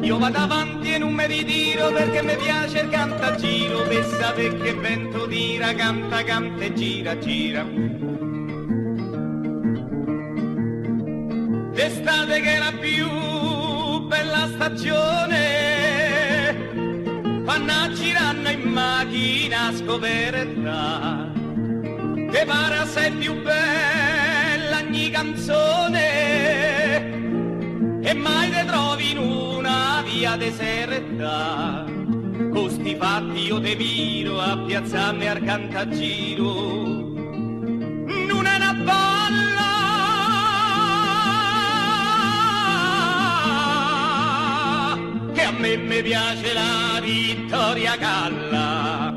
Io vado avanti e non mi ritiro perché mi piace il cantagiro, per sapere che vento tira, canta, canta e gira, gira. D'estate che è la più bella stagione, vanno a girare in macchina scoperta, che pare assai più bella ogni canzone, e mai te trovi in una via deserta. Con sti fatti io te miro a piazzarmi al cantagiro. Non è una balla che a me mi piace la Vittoria Galla.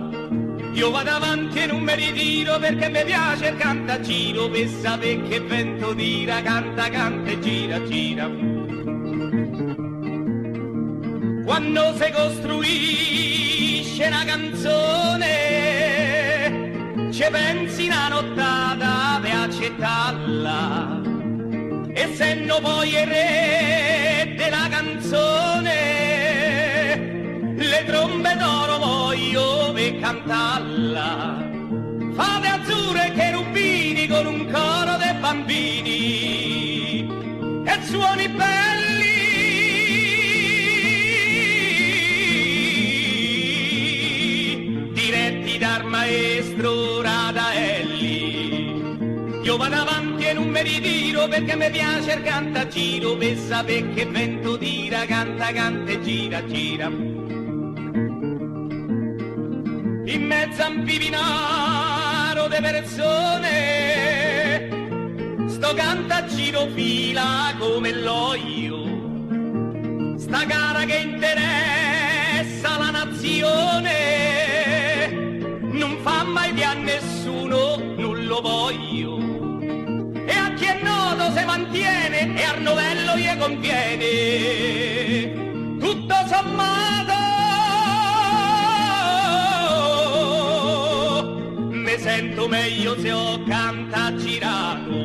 Io vado avanti e non mi ritiro perché mi piace il cantagiro, per sapere che vento tira, canta, canta e gira, gira. Quando si costruisce una canzone, ci pensi una nottata per accettarla, e se no poi il re della canzone, le trombe d'oro voglio per cantarla. Fate azzurre e cherubini con un coro dei bambini e suoni belli diretti dal maestro Radaelli. Io vado avanti e non mi ritiro perché mi piace il cantagiro, per sapere che vento tira, canta, canta e gira, gira. In mezzo a un pivinaro de persone, sto cantagiro fila come l'olio, sta gara che interessa la nazione, non fa mai di a nessuno, non lo voglio, e a chi è noto se mantiene e al novello gli conviene, tutto sommato mi sento meglio se ho cantagirato.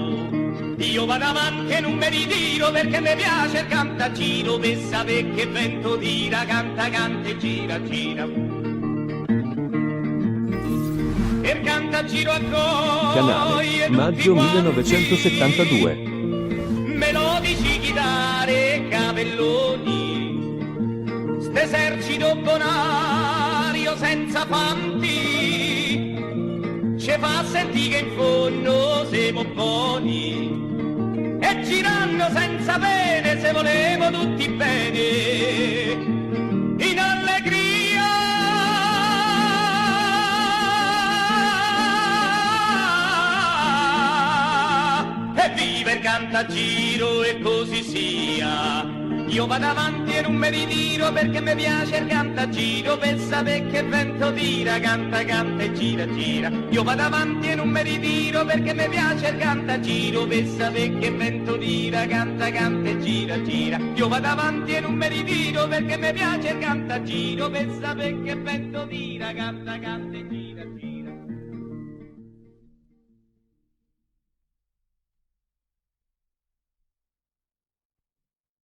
Io vado avanti e non mi ritiro perché mi piace il cantagiro, per sapere che vento tira, canta, canta e gira, gira. Il cantagiro Canale, maggio 1972. Melodici, chitarre e capelloni, st'esercito bonario senza fanti, ci fa sentire che in fondo siamo buoni, e girando senza pene se volevo tutti bene, in allegria. E viva il cantagiro e così sia. Io vado avanti e non mi ritiro perché mi piace il cantagiro, per sapere che vento tira, canta, canta e gira, gira. Io vado avanti e non mi ritiro perché mi piace il cantagiro, per sapere che vento tira, canta, canta e gira, gira. Io vado avanti e non mi ritiro perché mi piace il cantagiro, per sapere che vento tira, canta, canta e gira.